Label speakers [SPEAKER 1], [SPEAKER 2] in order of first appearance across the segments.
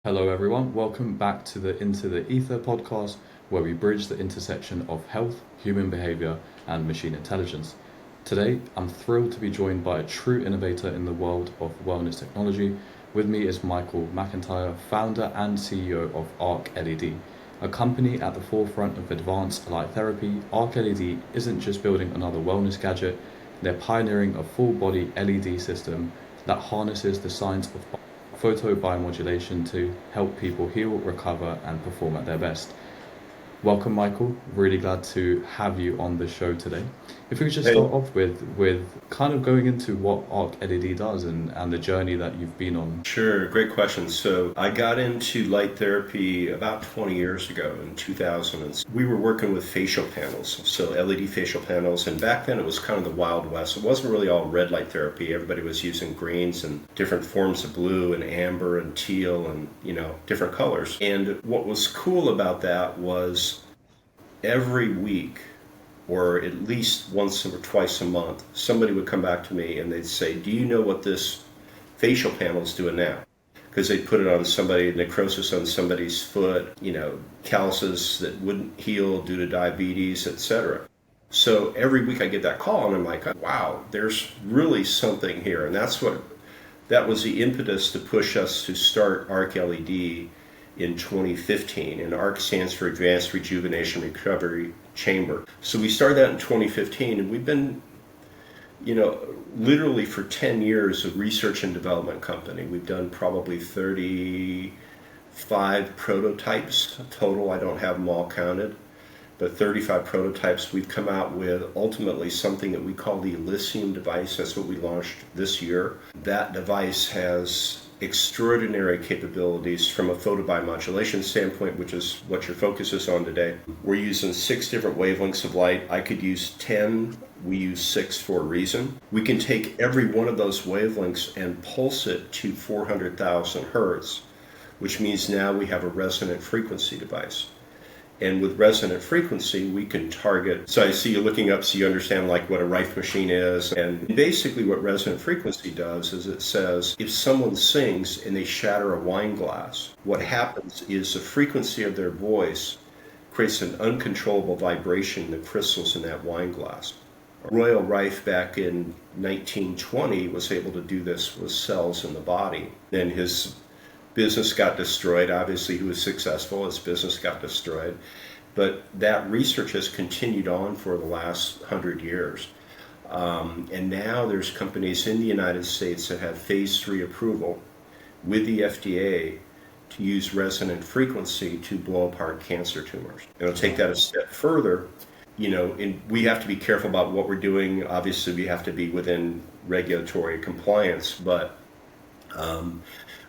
[SPEAKER 1] Hello, everyone. Welcome back to the Into the Ether podcast, where we bridge the intersection of health, human behavior, and machine intelligence. Today, I'm thrilled to be joined by a true innovator in the world of wellness technology. With me is Michael McIntyre, founder and CEO of Arc LED, a company at the forefront of advanced light therapy. Arc LED isn't just building another wellness gadget, they're pioneering a full body LED system that harnesses the science of photobiomodulation to help people heal, recover, and perform at their best. Welcome, Michael. Really glad to have you on the show today. If we could just
[SPEAKER 2] Hey,
[SPEAKER 1] start off with kind of going into what Arc LED does and the journey that you've been on.
[SPEAKER 2] sure. Great question. So I got into light therapy about 20 years ago in 2000. We were working with facial panels, so LED facial panels. And back then it was kind of the Wild West. It wasn't really all red light therapy. Everybody was using greens and different forms of blue and amber and teal and, different colors. And what was cool about that was every week, or at least once or twice a month, somebody would come back to me and they'd say, "Do you know what this facial panel is doing now?" Because they'd put it on somebody, necrosis on somebody's foot, calluses that wouldn't heal due to diabetes, etc. So every week I get that call and I'm like, wow, there's really something here. And that was the impetus to push us to start ARC LED in 2015. And ARC stands for Advanced Rejuvenation Recovery Chamber. So we started that in 2015, and we've been, literally for 10 years a research and development company. We've done probably 35 prototypes total. I don't have them all counted, but 35 prototypes. We've come out with ultimately something that we call the Elysium device. That's what we launched this year. That device has extraordinary capabilities from a photobiomodulation standpoint, which is what your focus is on today. We're using 6 different wavelengths of light. I could use 10. We use 6 for a reason. We can take every one of those wavelengths and pulse it to 400,000 hertz, which means now we have a resonant frequency device. And with resonant frequency, we can target. So I see you looking up so you understand like what a Rife machine is. And basically what resonant frequency does is it says if someone sings and they shatter a wine glass, what happens is the frequency of their voice creates an uncontrollable vibration in the crystals in that wine glass. Royal Rife back in 1920 was able to do this with cells in the body. Then his business got destroyed. Obviously, he was successful. His business got destroyed. But that research has continued on for the last 100 years. And now there's companies in the United States that have phase 3 approval with the FDA to use resonant frequency to blow apart cancer tumors. And I'll take that a step further. And we have to be careful about what we're doing. Obviously, we have to be within regulatory compliance, but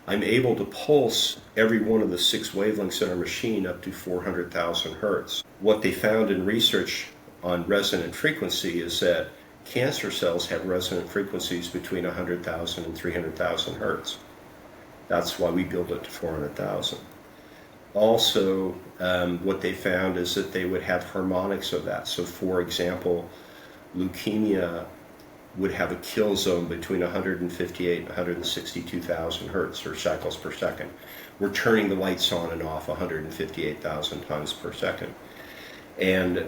[SPEAKER 2] I'm able to pulse every one of the 6 wavelengths in our machine up to 400,000 hertz. What they found in research on resonant frequency is that cancer cells have resonant frequencies between 100,000 and 300,000 hertz. That's why we build it to 400,000. Also, what they found is that they would have harmonics of that. So, for example, leukemia would have a kill zone between 158 and 162,000 hertz or cycles per second. We're turning the lights on and off 158,000 times per second. And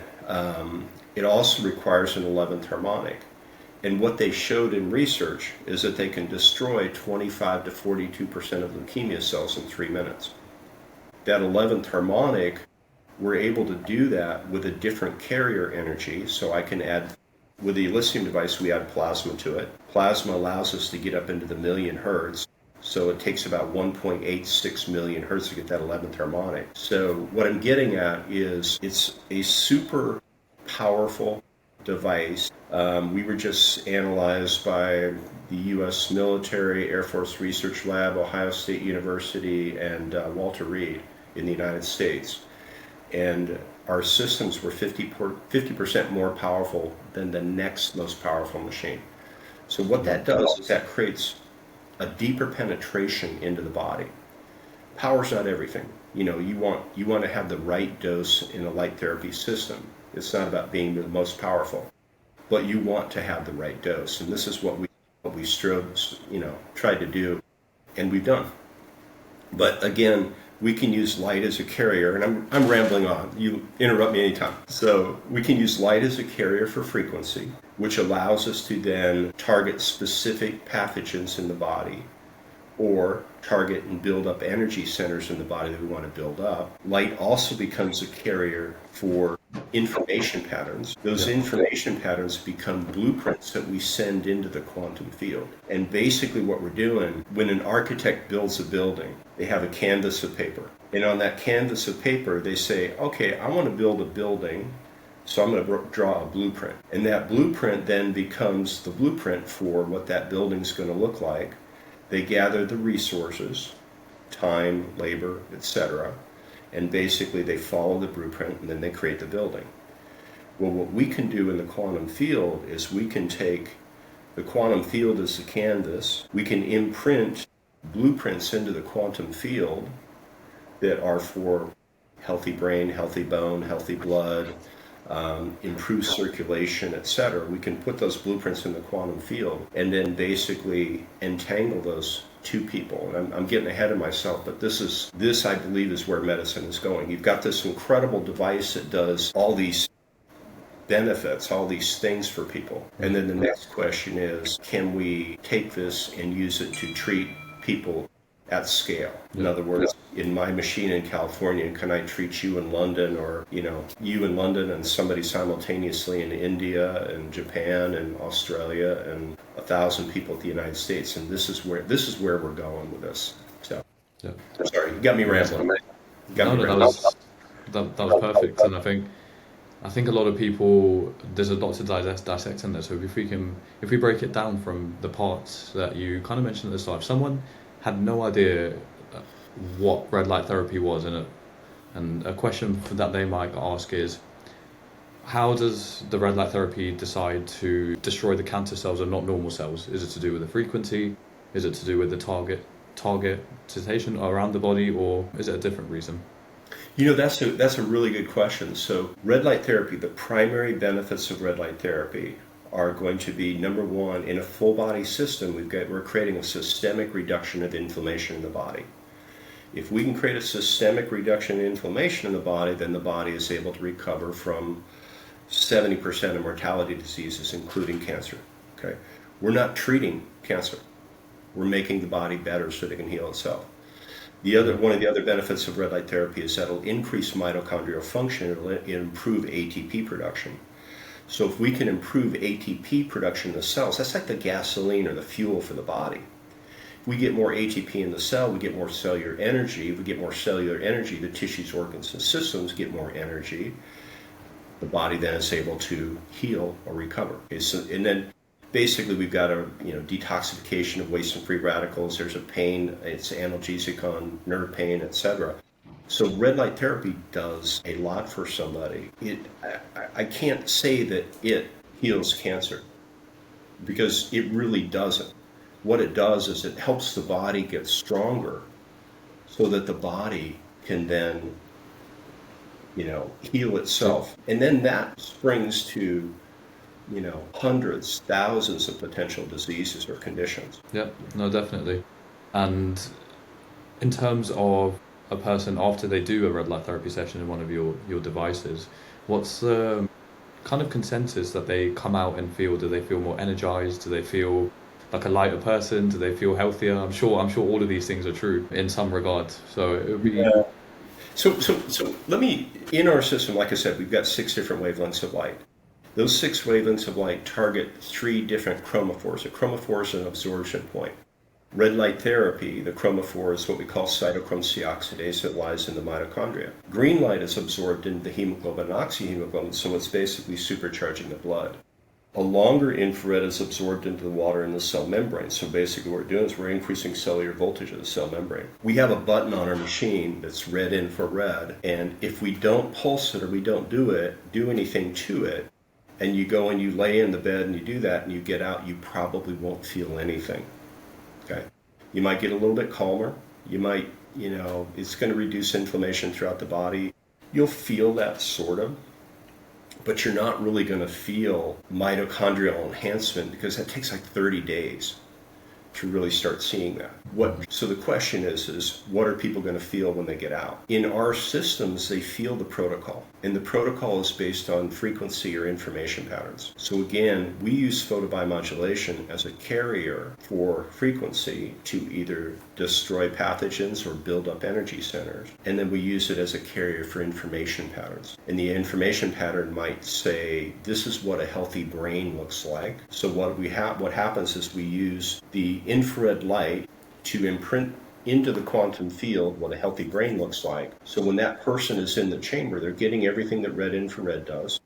[SPEAKER 2] it also requires an 11th harmonic. And what they showed in research is that they can destroy 25 to 42% of leukemia cells in 3 minutes. That 11th harmonic, we're able to do that with a different carrier energy. So I can add, with the Elysium device, we add plasma to it. Plasma allows us to get up into the million hertz. So it takes about 1.86 million hertz to get that 11th harmonic. So what I'm getting at is it's a super powerful device. We were just analyzed by the U.S. military, Air Force Research Lab, Ohio State University, and Walter Reed in the United States. And our systems were 50% more powerful than the next most powerful machine. So what that does is that creates a deeper penetration into the body. Power's not everything. You want to have the right dose in a light therapy system. It's not about being the most powerful, but you want to have the right dose. And this is what we tried to do, and we've done. But again, we can use light as a carrier, and I'm rambling on. You interrupt me anytime. So we can use light as a carrier for frequency, which allows us to then target specific pathogens in the body or target and build up energy centers in the body that we want to build up. Light also becomes a carrier for information patterns. Those information patterns become blueprints that we send into the quantum field. And basically what we're doing, when an architect builds a building, they have a canvas of paper. And on that canvas of paper, they say, okay, I want to build a building, so I'm going to draw a blueprint. And that blueprint then becomes the blueprint for what that building's going to look like. They gather the resources, time, labor, etc., and basically they follow the blueprint and then they create the building. Well, what we can do in the quantum field is we can take the quantum field as the canvas, we can imprint blueprints into the quantum field that are for healthy brain, healthy bone, healthy blood, improved circulation, etc. We can put those blueprints in the quantum field and then basically entangle those two people. And I'm getting ahead of myself, but this I believe is where medicine is going. You've got this incredible device that does all these benefits, all these things for people. And then the next question is, can we take this and use it to treat people at scale? In other words, in my machine in California, can I treat you in London, or you in London and somebody simultaneously in India and Japan and Australia and 1,000 people at the United States? And this is where we're going with this. So, I'm sorry, you got me rambling.
[SPEAKER 1] That was perfect, and I think a lot of people, there's a lot to dissect in there. So if we break it down from the parts that you kind of mentioned at the start, if someone had no idea what red light therapy was, and a question that they might ask is, how does the red light therapy decide to destroy the cancer cells and not normal cells? Is it to do with the frequency? Is it to do with the target citation around the body, or is it a different reason?
[SPEAKER 2] That's a really good question. So red light therapy, the primary benefits of red light therapy are going to be, number one, in a full body system, we're creating a systemic reduction of inflammation in the body. If we can create a systemic reduction in inflammation in the body, then the body is able to recover from 70% of mortality diseases, including cancer. Okay, we're not treating cancer. We're making the body better so that it can heal itself. One of the other benefits of red light therapy is that it'll increase mitochondrial function. It'll improve ATP production. So if we can improve ATP production in the cells, that's like the gasoline or the fuel for the body. If we get more ATP in the cell, we get more cellular energy. If we get more cellular energy, the tissues, organs, and systems get more energy. The body then is able to heal or recover. Okay, and then basically we've got a detoxification of waste and free radicals. There's a pain, it's analgesic on nerve pain, etc. So red light therapy does a lot for somebody. I can't say that it heals cancer, because it really doesn't. What it does is it helps the body get stronger so that the body can then, heal itself. And then that springs to, hundreds, thousands of potential diseases or conditions.
[SPEAKER 1] Yeah, no, definitely. And in terms of a person after they do a red light therapy session in one of your devices, what's the kind of consensus that they come out and feel? Do they feel more energized? Do they feel like a lighter person? Do they feel healthier? I'm sure all of these things are true in some regard. So it would be.
[SPEAKER 2] Yeah. So let me, in our system, like I said, we've got 6 different wavelengths of light. Those 6 wavelengths of light target 3 different chromophores. A chromophore is an absorption point. Red light therapy, the chromophore is what we call cytochrome C oxidase that lies in the mitochondria. Green light is absorbed into the hemoglobin and oxyhemoglobin, so it's basically supercharging the blood. A longer infrared is absorbed into the water in the cell membrane. So basically what we're doing is we're increasing cellular voltage of the cell membrane. We have a button on our machine that's red infrared, and if we don't pulse it or we don't do anything to it, and you go and you lay in the bed and you do that and you get out, you probably won't feel anything. Okay. You might get a little bit calmer. You might, it's going to reduce inflammation throughout the body. You'll feel that sort of, but you're not really going to feel mitochondrial enhancement, because that takes like 30 days. to really start seeing that. So the question is what are people going to feel when they get out? In our systems, they feel the protocol, and the protocol is based on frequency or information patterns. So again, we use photobiomodulation as a carrier for frequency to either destroy pathogens or build up energy centers, and then we use it as a carrier for information patterns. And the information pattern might say, this is what a healthy brain looks like. So what happens is we use the infrared light to imprint into the quantum field what a healthy brain looks like. So when that person is in the chamber, they're getting everything that red infrared does.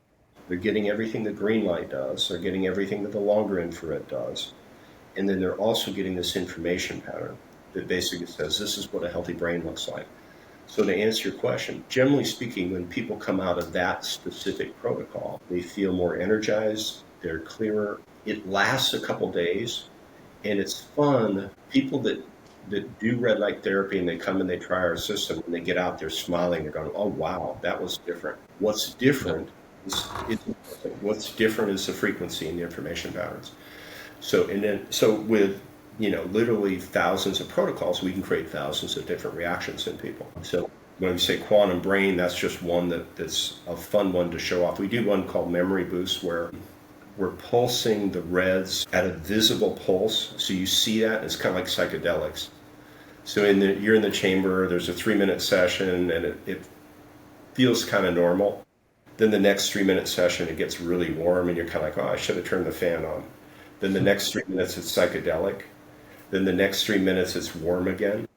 [SPEAKER 2] They're getting everything that green light does. They're getting everything that the longer infrared does. And then they're also getting this information pattern that basically says, this is what a healthy brain looks like. So to answer your question, generally speaking, when people come out of that specific protocol, they feel more energized, they're clearer. It lasts a couple days, and it's fun. People that do red light therapy and they come and they try our system and they get out, they're smiling, they're going, oh wow, that was different. What's different is the frequency and the information patterns. So with literally thousands of protocols, we can create thousands of different reactions in people. So when we say quantum brain, that's just one that's a fun one to show off. We do one called memory boost, where we're pulsing the reds at a visible pulse. So you see that, it's kind of like psychedelics. So you're in the chamber, there's a 3-minute session, and it feels kind of normal. Then the next 3-minute session, it gets really warm, and you're kind of like, oh, I should have turned the fan on. Then the next 3 minutes, it's psychedelic. Then the next 3 minutes, it's warm again.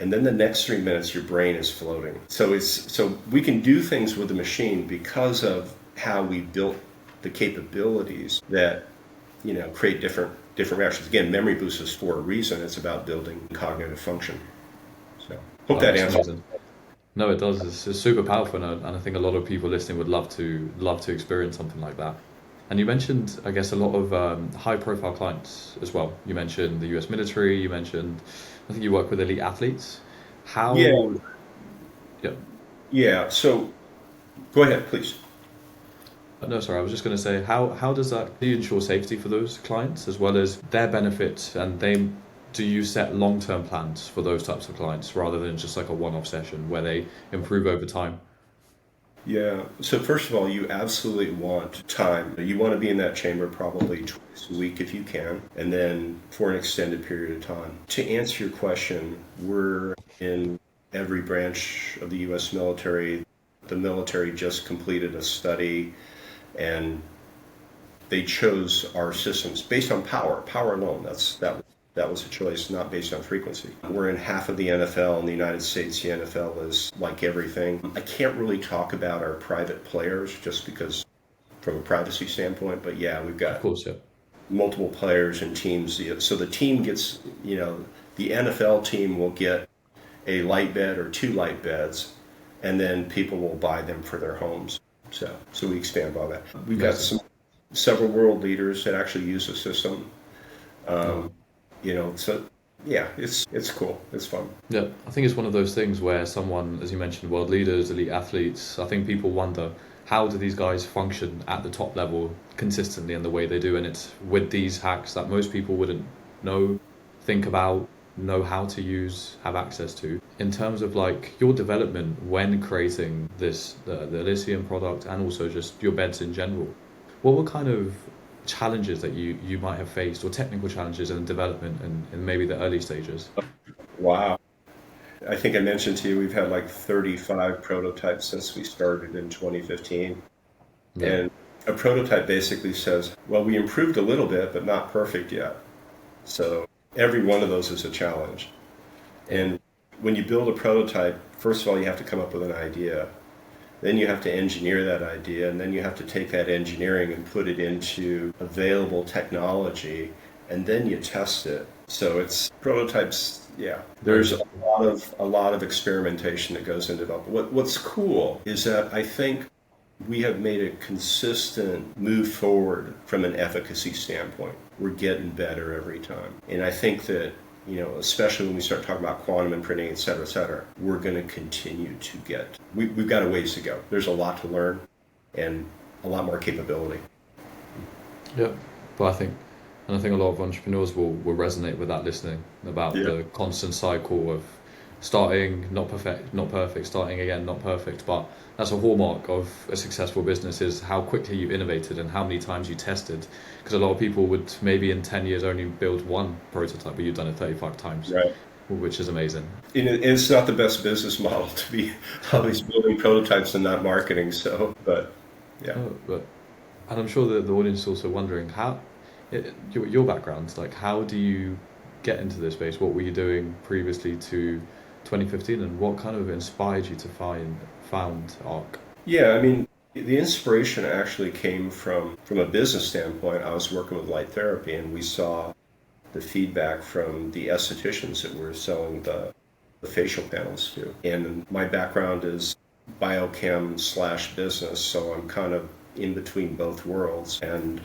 [SPEAKER 2] And then the next 3 minutes, your brain is floating. So we can do things with the machine because of how we built the capabilities that create different reactions. Again, memory boost is for a reason. It's about building cognitive function. So hope that answers.
[SPEAKER 1] No, it does. It's super powerful, and I think a lot of people listening would love to experience something like that. And you mentioned, I guess, a lot of high-profile clients as well. You mentioned the U.S. military. You mentioned, I think you work with elite athletes. How?
[SPEAKER 2] Yeah.
[SPEAKER 1] Yeah.
[SPEAKER 2] Yeah. So, go ahead, please.
[SPEAKER 1] No, sorry. I was just going to say, how does that do you ensure safety for those clients as well as their benefit, and do you set long-term plans for those types of clients rather than just like a one-off session where they improve over time?
[SPEAKER 2] Yeah. So first of all, you absolutely want time. You want to be in that chamber probably twice a week if you can, and then for an extended period of time. To answer your question, we're in every branch of the U.S. military. The military just completed a study, and they chose our systems based on power alone. That was a choice, not based on frequency. We're in half of the NFL in the United States. The NFL is like everything. I can't really talk about our private players just because from a privacy standpoint, but yeah, we've got
[SPEAKER 1] Of course, yeah.
[SPEAKER 2] multiple players and teams. So the team gets, the NFL team will get a light bed or 2 light beds, and then people will buy them for their homes. So we expand on that. We've got several world leaders that actually use the system. So yeah, it's cool. It's fun.
[SPEAKER 1] Yeah, I think it's one of those things where someone, as you mentioned, world leaders, elite athletes, I think people wonder, how do these guys function at the top level consistently in the way they do? And it's with these hacks that most people wouldn't think about, know how to use, have access to. In terms of like your development when creating the Elysium product and also just your beds in general, what were kind of challenges that you might have faced, or technical challenges in development and in maybe the early stages?
[SPEAKER 2] Wow. I think I mentioned to you we've had like 35 prototypes since we started in 2015. Yeah. And a prototype basically says, well, we improved a little bit, but not perfect yet. So every one of those is a challenge. And when you build a prototype, first of all, you have to come up with an idea. Then you have to engineer that idea, and then you have to take that engineering and put it into available technology, and then you test it. So it's prototypes, yeah. There's a lot of experimentation that goes into development. What's cool is that I think we have made a consistent move forward from an efficacy standpoint. We're getting better every time. And I think that, especially when we start talking about quantum imprinting, et cetera, we're going to continue to we've got a ways to go. There's a lot to learn and a lot more capability.
[SPEAKER 1] Yeah, but I think And I think a lot of entrepreneurs will resonate with that listening about
[SPEAKER 2] Yeah.
[SPEAKER 1] the constant cycle of starting not perfect, starting again, not perfect. But that's a hallmark of a successful business is how quickly you innovated and how many times you tested. Because a lot of people would maybe in 10 years only build one prototype, but you've done it 35 times,
[SPEAKER 2] Right.
[SPEAKER 1] which is amazing.
[SPEAKER 2] And it's not the best business model to be always building prototypes and not marketing. So, but yeah.
[SPEAKER 1] Oh, but and I'm sure that the audience is also wondering your background, like how do you get into this space? What were you doing previously to 2015, and what kind of inspired you to found ARC?
[SPEAKER 2] Yeah, I mean, the inspiration actually came from a business standpoint. I was working with light therapy, and we saw the feedback from the estheticians that were selling the facial panels to. And my background is biochem slash business, so I'm kind of in between both worlds. And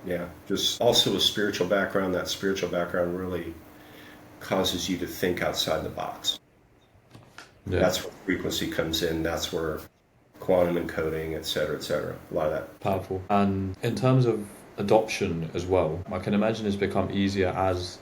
[SPEAKER 2] yeah, just also a spiritual background. That spiritual background really causes you to think outside the box.
[SPEAKER 1] Yeah,
[SPEAKER 2] That's where frequency comes in. That's where quantum encoding, et cetera, et cetera. A lot of that.
[SPEAKER 1] powerful. And in terms of adoption as well, I can imagine it's become easier as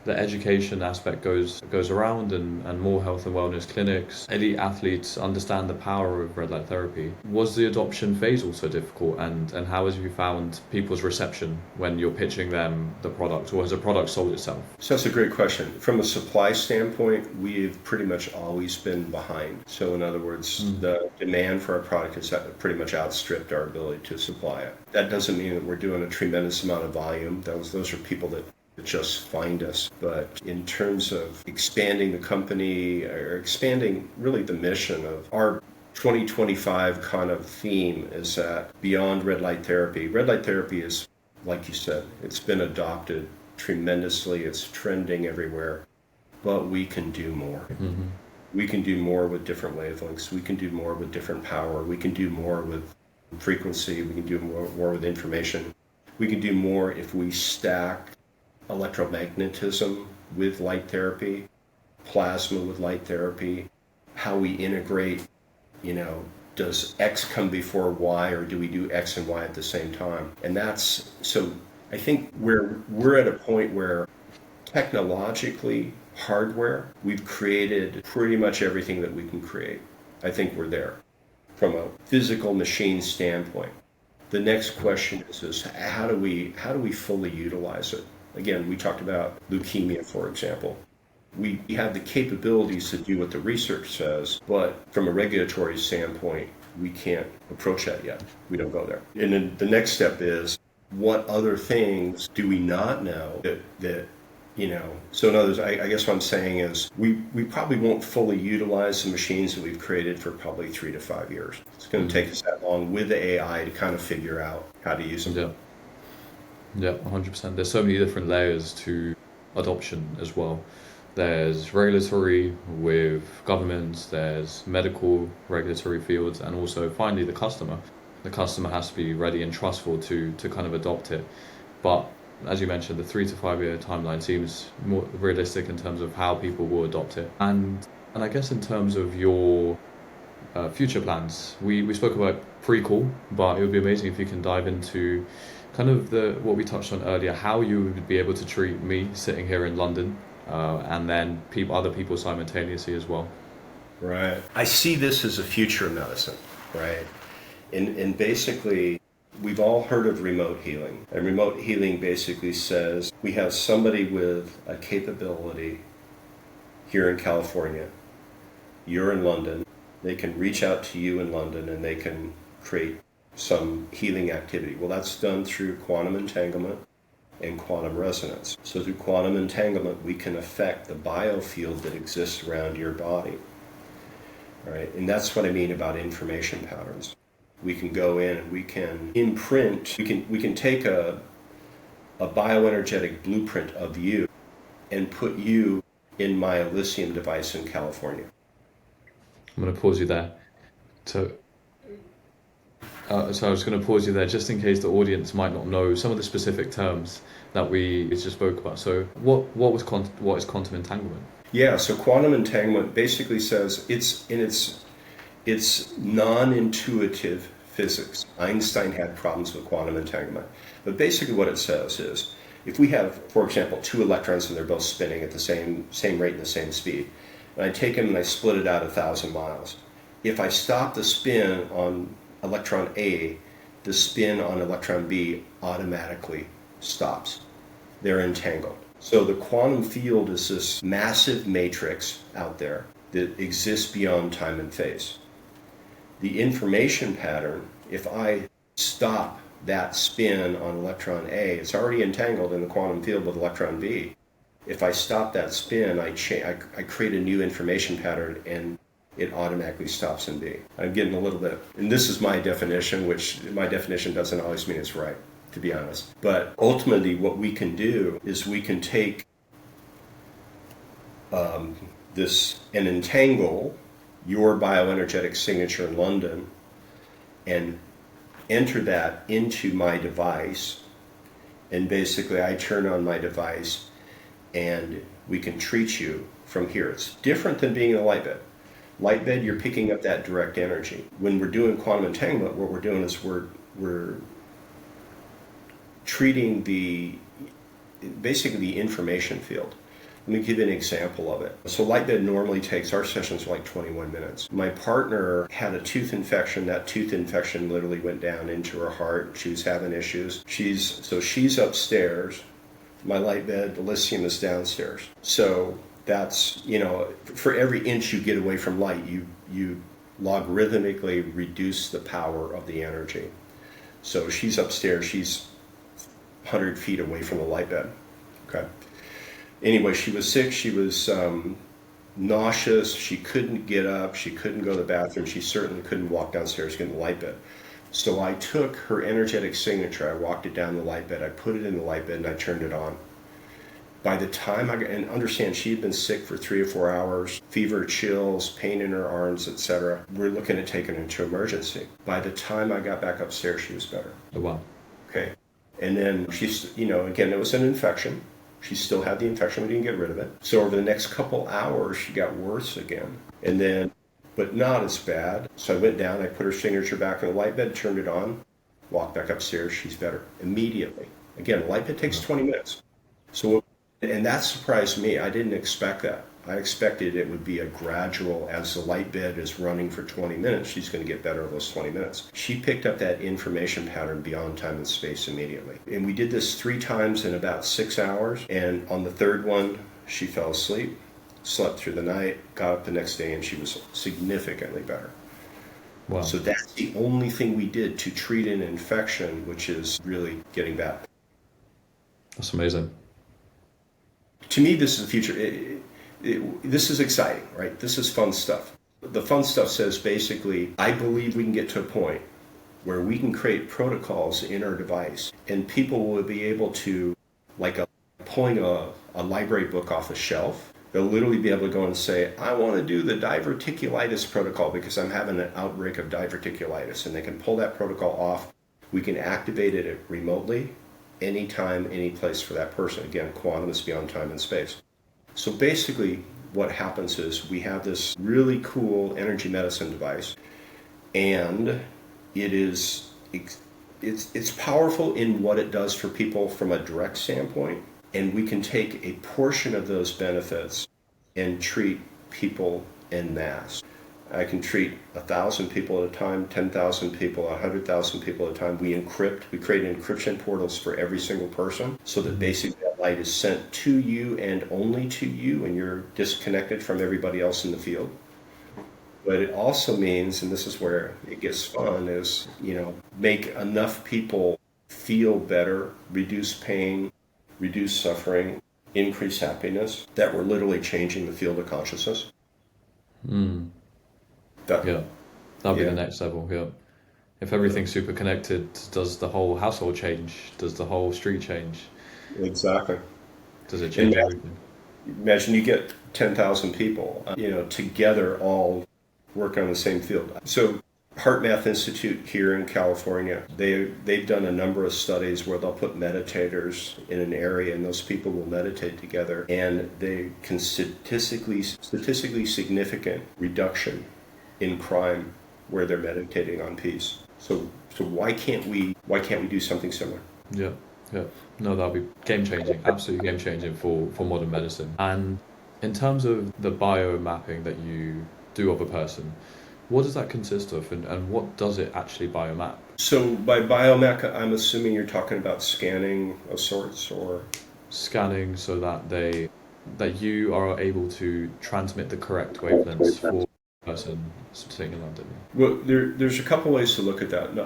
[SPEAKER 1] the education aspect goes around, and more health and wellness clinics. Elite athletes understand the power of red light therapy. Was the adoption phase also difficult, and how have you found people's reception when you're pitching them the product, or has the product sold itself?
[SPEAKER 2] So that's a great question. From a supply standpoint, we've pretty much always been behind. So in other words, the demand for our product has pretty much outstripped our ability to supply it. That doesn't mean that we're doing a tremendous amount of volume. Those are people that just find us. But in terms of expanding the company or expanding really the mission of our 2025 kind of theme is that beyond red light therapy is, like you said, it's been adopted tremendously. It's trending everywhere, but we can do more.
[SPEAKER 1] Hmm.
[SPEAKER 2] We can do more with different wavelengths. We can do more with different power. We can do more with frequency. We can do more with information. We can do more if we stack electromagnetism with light therapy, plasma with light therapy, how we integrate, does X come before Y or do we do X and Y at the same time? And that's so I think we're at a point where technologically, hardware, we've created pretty much everything that we can create. I think we're there from a physical machine standpoint. The next question is how do we fully utilize it? Again, we talked about leukemia, for example. We have the capabilities to do what the research says, but from a regulatory standpoint, we can't approach that yet. We don't go there. And then the next step is what other things do we not know so in other words, I guess what I'm saying is we probably won't fully utilize the machines that we've created for probably 3 to 5 years. It's going to take us that long with the AI to kind of figure out how to use them.
[SPEAKER 1] Yeah, yeah, 100%. There's so many different layers to adoption as well. There's regulatory with governments, there's medical regulatory fields, and also finally the customer. The customer has to be ready and trustful to kind of adopt it. But as you mentioned, the 3 to 5 year timeline seems more realistic in terms of how people will adopt it. And I guess in terms of your future plans, we spoke about prequel, but it would be amazing if you can dive into kind of what we touched on earlier, how you would be able to treat me sitting here in London, and then other people simultaneously as well.
[SPEAKER 2] Right. I see this as a future of medicine, right? And basically, we've all heard of remote healing. And remote healing basically says we have somebody with a capability here in California. You're in London. They can reach out to you in London and they can create some healing activity. Well, that's done through quantum entanglement and quantum resonance. So through quantum entanglement, we can affect the biofield that exists around your body. Right? And that's what I mean about information patterns. We can go in and we can imprint, we can take a bioenergetic blueprint of you and put you in my Elysium device in California.
[SPEAKER 1] I'm going to pause you there. So, so I was going to pause you there just in case the audience might not know some of the specific terms that we just spoke about. So what is quantum entanglement?
[SPEAKER 2] Yeah, so quantum entanglement basically says it's non-intuitive physics. Einstein had problems with quantum entanglement. But basically what it says is if we have, for example, two electrons and they're both spinning at the same rate and the same speed, and I take them and I split it out 1,000 miles, if I stop the spin on electron A, the spin on electron B automatically stops. They're entangled. So the quantum field is this massive matrix out there that exists beyond time and space. The information pattern, if I stop that spin on electron A, it's already entangled in the quantum field with electron B. If I stop that spin, I create a new information pattern and it automatically stops in B. I'm getting a little bit, and this is my definition, which my definition doesn't always mean it's right, to be honest. But ultimately what we can do is we can take this and entangle your bioenergetic signature in London and enter that into my device, and basically I turn on my device and we can treat you from here. It's different than being in a light bed. Light bed, you're picking up that direct energy. When we're doing quantum entanglement, what we're doing is we're treating basically the information field. Let me give you an example of it. So light bed normally takes, our sessions are like 21 minutes. My partner had a tooth infection. That tooth infection literally went down into her heart. She was having issues. She's upstairs. My light bed, Elysium, is downstairs. So that's, for every inch you get away from light, you logarithmically reduce the power of the energy. So she's upstairs. She's 100 feet away from the light bed. Okay. Anyway, she was sick, she was nauseous, she couldn't get up, she couldn't go to the bathroom, she certainly couldn't walk downstairs to get in the light bed. So I took her energetic signature, I walked it down the light bed, I put it in the light bed and I turned it on. By the time and understand, she had been sick for 3 or 4 hours, fever, chills, pain in her arms, etc. We're looking at taking her into emergency. By the time I got back upstairs, she was better.
[SPEAKER 1] Oh, wow.
[SPEAKER 2] Okay. And then she's, again, it was an infection. She still had the infection, we didn't get rid of it. So over the next couple hours, she got worse again. And then, but not as bad. So I went down, I put her signature back in the light bed, turned it on, walked back upstairs, she's better immediately. Again, the light bed takes 20 minutes. And that surprised me. I didn't expect that. I expected it would be a gradual, as the light bed is running for 20 minutes, she's going to get better over those 20 minutes. She picked up that information pattern beyond time and space immediately. And we did this 3 times in about 6 hours. And on the third one, she fell asleep, slept through the night, got up the next day, and she was significantly better.
[SPEAKER 1] Wow.
[SPEAKER 2] So that's the only thing we did to treat an infection, which is really getting better.
[SPEAKER 1] That's amazing.
[SPEAKER 2] To me, this is the future. This is exciting, right? This is fun stuff. The fun stuff says basically, I believe we can get to a point where we can create protocols in our device and people will be able to, like pulling a library book off a shelf, they'll literally be able to go and say, I want to do the diverticulitis protocol because I'm having an outbreak of diverticulitis. And they can pull that protocol off. We can activate it remotely, anytime, any place for that person. Again, quantum is beyond time and space. So basically what happens is we have this really cool energy medicine device, and it's powerful in what it does for people from a direct standpoint, and we can take a portion of those benefits and treat people en masse. I can treat 1,000 people at a time, 10,000 people, 100,000 people at a time. We create encryption portals for every single person so that basically that light is sent to you and only to you, and you're disconnected from everybody else in the field. But it also means, and this is where it gets fun, is, make enough people feel better, reduce pain, reduce suffering, increase happiness, that we're literally changing the field of consciousness.
[SPEAKER 1] That'll be the next level. Yeah, if everything's super connected, does the whole household change? Does the whole street change?
[SPEAKER 2] Exactly.
[SPEAKER 1] Does it change everything?
[SPEAKER 2] Imagine you get 10,000 people, together, all working on the same field. So HeartMath Institute here in California, they've done a number of studies where they'll put meditators in an area and those people will meditate together, and they can statistically significant reduction in crime where they're meditating on peace. So why can't we do something similar?
[SPEAKER 1] Yeah. Yeah, no, that'll be game changing, absolutely game changing for modern medicine. And in terms of the biomapping that you do of a person, what does that consist of, and what does it actually biomap?
[SPEAKER 2] So by biomech, I'm assuming you're talking about scanning of sorts, or
[SPEAKER 1] Scanning so that that you are able to transmit the correct wavelengths for a person sitting in London.
[SPEAKER 2] well, there's a couple ways to look at that.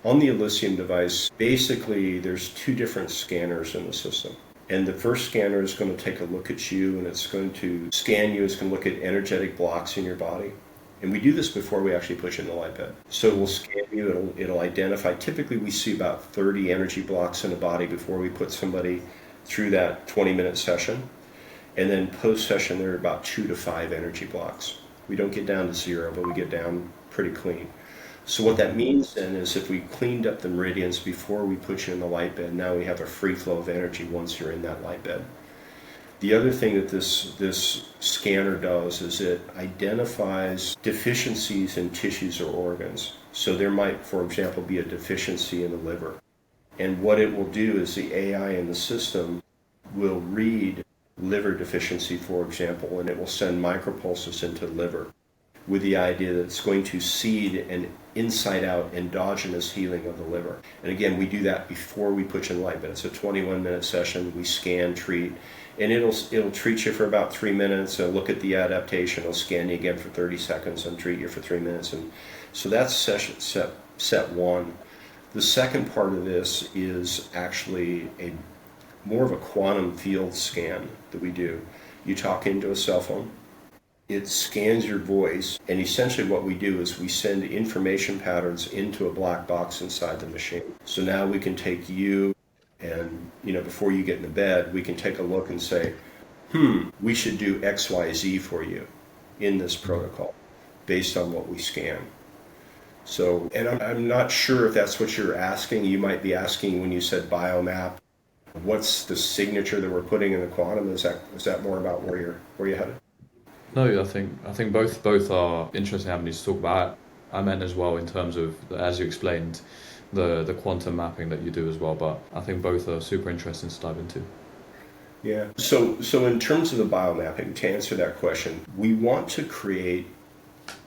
[SPEAKER 2] On the Elysium device, basically there's two different scanners in the system. And the first scanner is going to take a look at you, and it's going to scan you. It's going to look at energetic blocks in your body. And we do this before we actually put you in the light bed. So we'll scan you, it'll identify, typically we see about 30 energy blocks in the body before we put somebody through that 20-minute session. And then post-session, there are about 2 to 5 energy blocks. We don't get down to 0, but we get down pretty clean. So what that means then is if we cleaned up the meridians before we put you in the light bed, now we have a free flow of energy once you're in that light bed. The other thing that this scanner does is it identifies deficiencies in tissues or organs. So there might, for example, be a deficiency in the liver. And what it will do is the AI in the system will read liver deficiency, for example, and it will send micropulses into the liver with the idea that it's going to seed an inside-out endogenous healing of the liver. And again, we do that before we put you in light bed. It's a 21-minute session. We scan, treat, and it'll treat you for about 3 minutes. It'll look at the adaptation. It'll scan you again for 30 seconds and treat you for 3 minutes. And so that's session set one. The second part of this is actually more of a quantum field scan that we do. You talk into a cell phone. It scans your voice, and essentially what we do is we send information patterns into a black box inside the machine. So now we can take you and, before you get into bed, we can take a look and say, we should do XYZ for you in this protocol based on what we scan. So, and I'm not sure if that's what you're asking. You might be asking when you said biomap, what's the signature that we're putting in the quantum? Is that more about where you're headed?
[SPEAKER 1] No, I think both are interesting avenues to talk about. I meant as well in terms of, as you explained, the quantum mapping that you do as well. But I think both are super interesting to dive into.
[SPEAKER 2] Yeah. So in terms of the biomapping, to answer that question, we want to create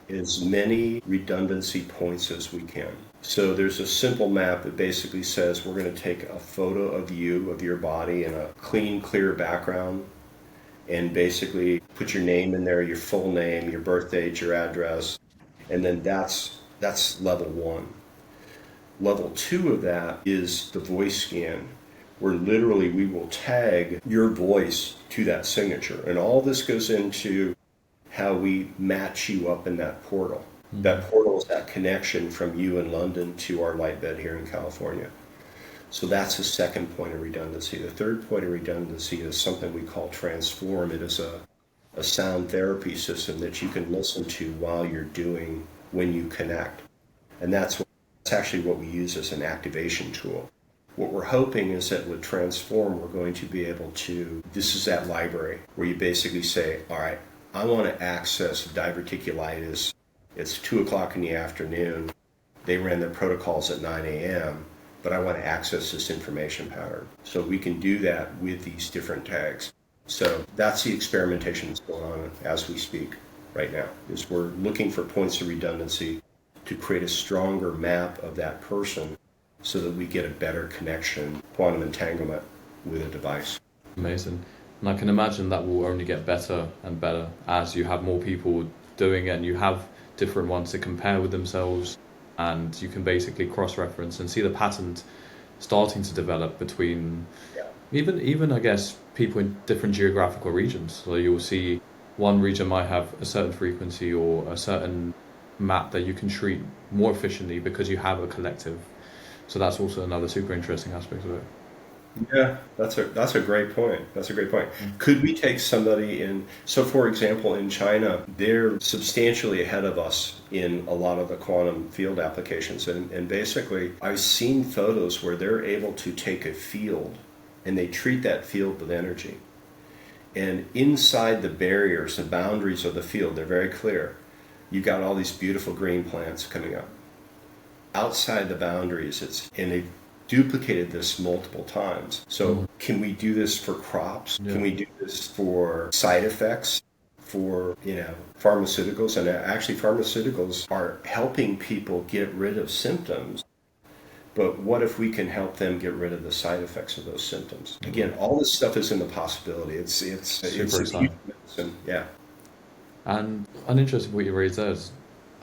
[SPEAKER 2] as many redundancy points as we can. So there's a simple map that basically says we're going to take a photo of you, of your body, in a clean, clear background, and basically put your name in there, your full name, your birth date, your address, and then that's level one. Level two of that is the voice scan, where literally we will tag your voice to that signature. And all this goes into how we match you up in that portal. Mm-hmm. That portal is that connection from you in London to our light bed here in California. So that's the second point of redundancy. The third point of redundancy is something we call Transform. It is a sound therapy system that you can listen to while you're doing when you connect. And that's actually what we use as an activation tool. What we're hoping is that with Transform, we're going to be able to, this is that library where you basically say, all right, I want to access diverticulitis. It's 2 o'clock in the afternoon. They ran their protocols at 9 a.m., but I want to access this information pattern. So we can do that with these different tags. So that's the experimentation that's going on as we speak right now, is we're looking for points of redundancy to create a stronger map of that person so that we get a better connection, quantum entanglement with a device.
[SPEAKER 1] Amazing. And I can imagine that will only get better and better as you have more people doing it and you have different ones to compare with themselves, and you can basically cross-reference and see the patterns starting to develop between even I guess people in different geographical regions. So you'll see one region might have a certain frequency or a certain map that you can treat more efficiently because you have a collective. So that's also another super interesting aspect of it.
[SPEAKER 2] Yeah, that's a great point. That's a great point. Could we take somebody in, so for example, in China, they're substantially ahead of us in a lot of the quantum field applications. And basically, I've seen photos where they're able to take a field and they treat that field with energy. And inside the barriers, the boundaries of the field, they're very clear. You've got all these beautiful green plants coming up. Outside the boundaries, and they've duplicated this multiple times. So can we do this for crops?
[SPEAKER 1] Yeah.
[SPEAKER 2] Can we do this for side effects? For pharmaceuticals? And actually pharmaceuticals are helping people get rid of symptoms. But what if we can help them get rid of the side effects of those symptoms? Again, all this stuff is in the possibility. It's
[SPEAKER 1] Super
[SPEAKER 2] a
[SPEAKER 1] exciting.
[SPEAKER 2] huge medicine. Yeah.
[SPEAKER 1] And an interesting point you raised there is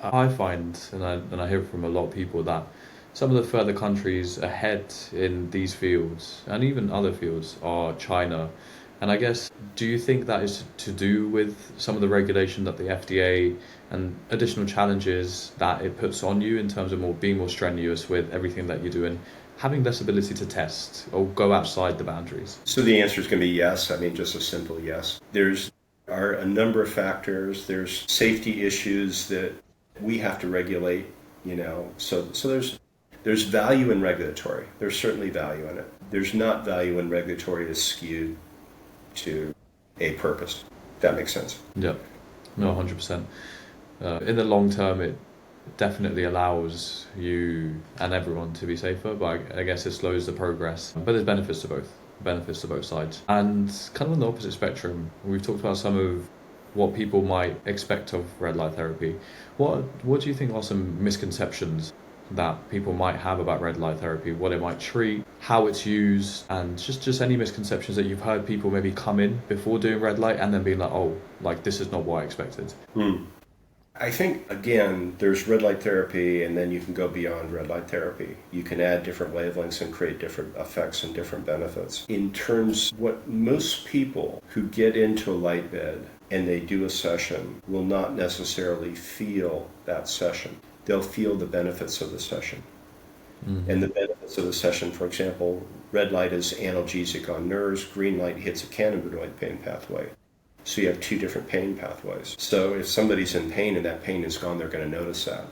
[SPEAKER 1] I find, and I hear from a lot of people, that some of the further countries ahead in these fields and even other fields are China. And I guess, do you think that is to do with some of the regulation that the FDA and additional challenges that it puts on you in terms of being more strenuous with everything that you do and having less ability to test or go outside the boundaries?
[SPEAKER 2] So the answer is going to be yes. I mean, just a simple yes. There's are a number of factors. There's safety issues that we have to regulate, So there's value in regulatory. There's certainly value in it. There's not value in regulatory is skewed to a purpose. That makes sense.
[SPEAKER 1] Yeah, no, 100%. In the long term, it definitely allows you and everyone to be safer, but I guess it slows the progress. But there's benefits to both sides. And kind of on the opposite spectrum, we've talked about some of what people might expect of red light therapy. What do you think are some misconceptions that people might have about red light therapy, what it might treat, how it's used, and just any misconceptions that you've heard people maybe come in before doing red light and then being like, oh, like this is not what I expected?
[SPEAKER 2] I think, again, there's red light therapy, and then you can go beyond red light therapy. You can add different wavelengths and create different effects and different benefits. In terms, what most people who get into a light bed and they do a session will not necessarily feel that session. They'll feel the benefits of the session. And the benefits of the session, for example, red light is analgesic on nerves, green light hits a cannabinoid pain pathway. So you have two different pain pathways. So if somebody's in pain and that pain is gone, they're going to notice that.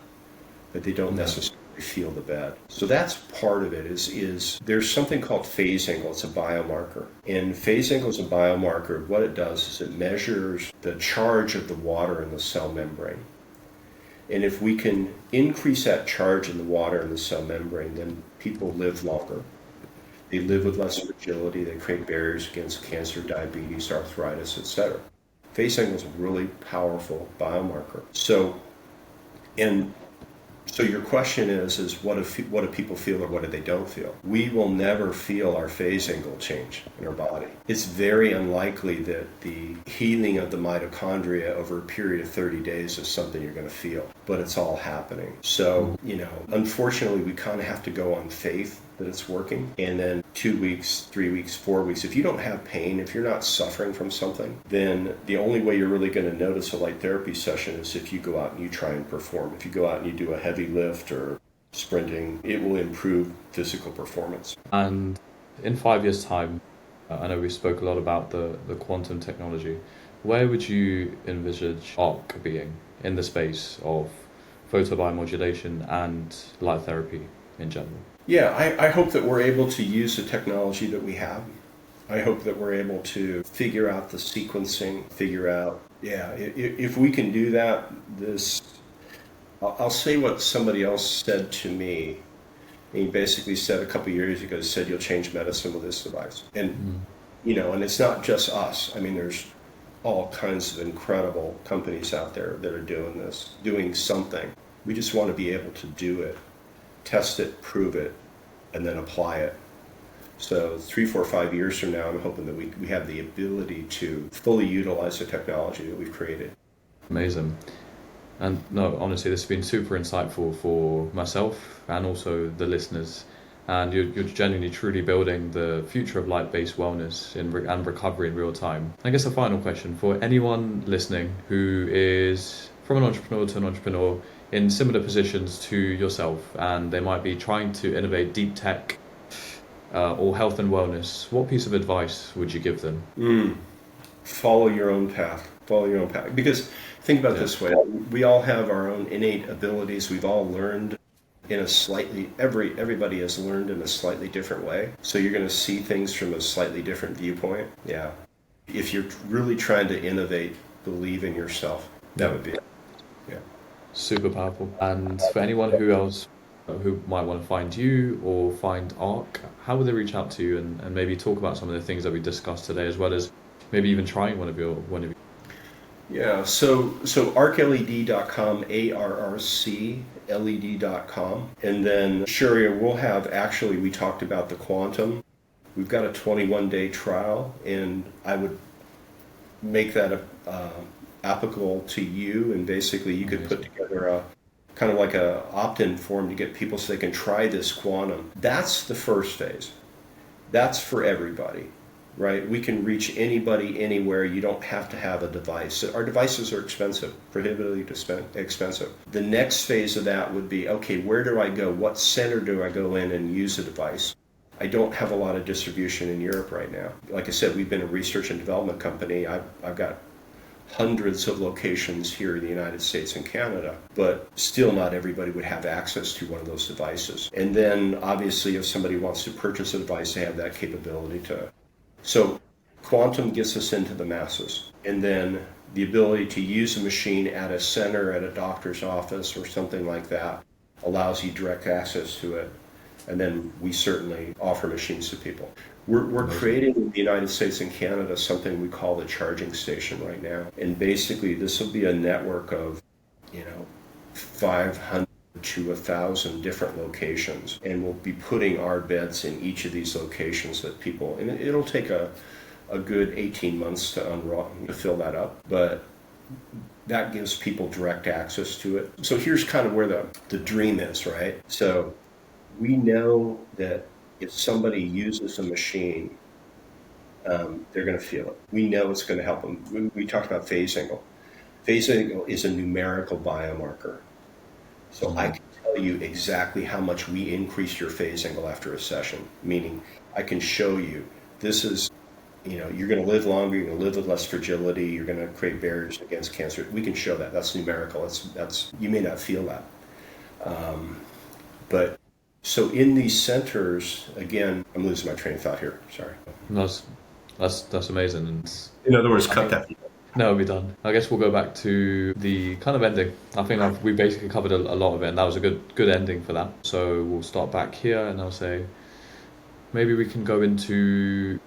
[SPEAKER 2] But they don't necessarily feel the bed. So that's part of it is there's something called phase angle. It's a biomarker. And phase angle is a biomarker. What it does is it measures the charge of the water in the cell membrane. And if we can increase that charge in the water in the cell membrane, then people live longer. They live with less fragility. They create barriers against cancer, diabetes, arthritis, etc. Phase angle is a really powerful biomarker. So your question is what do people feel or what do they don't feel? We will never feel our phase angle change in our body. It's very unlikely that the healing of the mitochondria over a period of 30 days is something you're going to feel, but it's all happening. So, unfortunately, we kind of have to go on faith that it's working. And then 2 weeks, 3 weeks, 4 weeks, if you don't have pain, if you're not suffering from something, then the only way you're really going to notice a light therapy session is if you go out and you try and perform. If you go out and you do a heavy lift or sprinting, it will improve physical performance.
[SPEAKER 1] And in 5 years' time, I know we spoke a lot about the quantum technology. Where would you envisage ARC being in the space of photobiomodulation and light therapy in general?
[SPEAKER 2] Yeah, I hope that we're able to use the technology that we have. I hope that we're able to figure out the sequencing, if we can do that, I'll say what somebody else said to me. He basically said a couple of years ago, said you'll change medicine with this device. And, and it's not just us. I mean, there's all kinds of incredible companies out there that are doing this, doing something. We just want to be able to do it, test it, prove it, and then apply it. So 3, 4, 5 years from now, I'm hoping that we have the ability to fully utilize the technology that we've created.
[SPEAKER 1] Amazing. And no, honestly, this has been super insightful for myself and also the listeners. And you're genuinely, truly building the future of light-based wellness and recovery in real time. I guess a final question for anyone listening who is from an entrepreneur to an entrepreneur in similar positions to yourself, and they might be trying to innovate deep tech or health and wellness. What piece of advice would you give them?
[SPEAKER 2] Follow your own path. Follow your own path. Because think about it this way. We all have our own innate abilities. We've all learned in a slightly, everybody has learned in a slightly different way. So you're going to see things from a slightly different viewpoint. Yeah. If you're really trying to innovate, believe in yourself. That would be it. Yeah.
[SPEAKER 1] Super powerful. And for anyone who else who might want to find you or find ARC, how would they reach out to you and maybe talk about some of the things that we discussed today, as well as maybe even trying one of your.
[SPEAKER 2] Yeah, so arcled.com, ARRCLED.com. And then Sharia, we'll have, actually, we talked about the quantum. We've got a 21-day trial, and I would make that applicable to you. And basically, you could put together a kind of like a opt-in form to get people so they can try this quantum. That's the first phase. That's for everybody, right? We can reach anybody, anywhere. You don't have to have a device. Our devices are expensive, prohibitively expensive. The next phase of that would be, okay, where do I go? What center do I go in and use a device? I don't have a lot of distribution in Europe right now. Like I said, we've been a research and development company. I've got hundreds of locations here in the United States and Canada, but still not everybody would have access to one of those devices. And then obviously if somebody wants to purchase a device, they have that capability to. So quantum gets us into the masses. And then the ability to use a machine at a center, at a doctor's office or something like that allows you direct access to it. And then we certainly offer machines to people. We're creating in the United States and Canada something we call the charging station right now. And basically this will be a network of, 500 to 1,000 different locations. And we'll be putting our beds in each of these locations that people, and it'll take a good 18 months to fill that up. But that gives people direct access to it. So here's kind of where the dream is, right? So we know that if somebody uses a machine, they're going to feel it. We know it's going to help them. We talked about phase angle. Phase angle is a numerical biomarker. So I can tell you exactly how much we increased your phase angle after a session, meaning I can show you this is, you're going to live longer, you're going to live with less fragility, you're going to create barriers against cancer. We can show that. That's numerical. That's you may not feel that. But so in these centers, again, I'm losing my train of thought here. Sorry.
[SPEAKER 1] That's amazing. And
[SPEAKER 2] in other words, cut that.
[SPEAKER 1] No, we'll be done. I guess we'll go back to the kind of ending. I think we basically covered a lot of it, and that was a good ending for that. So we'll start back here, and I'll say maybe we can go into.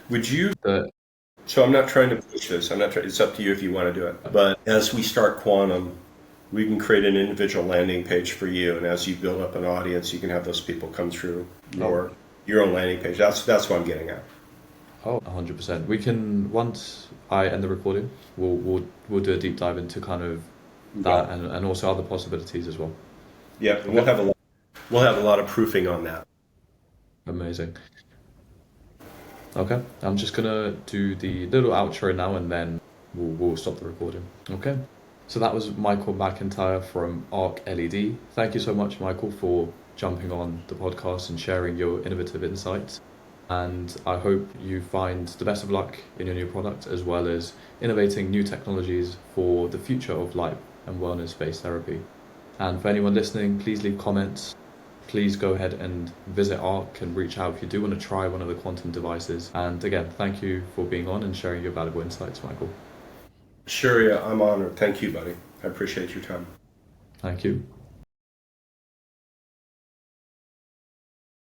[SPEAKER 2] Would you?
[SPEAKER 1] The.
[SPEAKER 2] So I'm not trying to push this. I'm not. It's up to you if you want to do it. But as we start quantum, we can create an individual landing page for you, and as you build up an audience, you can have those people come through your own landing page. That's what I'm getting at.
[SPEAKER 1] Oh, 100%. We can, once I end the recording, we'll do a deep dive into kind of that and also other possibilities as well.
[SPEAKER 2] Yeah, we'll have a lot of proofing on that.
[SPEAKER 1] Amazing. Okay, I'm just gonna do the little outro now, and then we'll stop the recording. Okay. So that was Michael McIntyre from ARC LED. Thank you so much, Michael, for jumping on the podcast and sharing your innovative insights. And I hope you find the best of luck in your new product, as well as innovating new technologies for the future of life and wellness-based therapy. And for anyone listening, please leave comments. Please go ahead and visit ARC and reach out if you do want to try one of the quantum devices. And again, thank you for being on and sharing your valuable insights, Michael.
[SPEAKER 2] Sure, yeah, I'm honored. Thank you, buddy. I appreciate your time.
[SPEAKER 1] Thank you.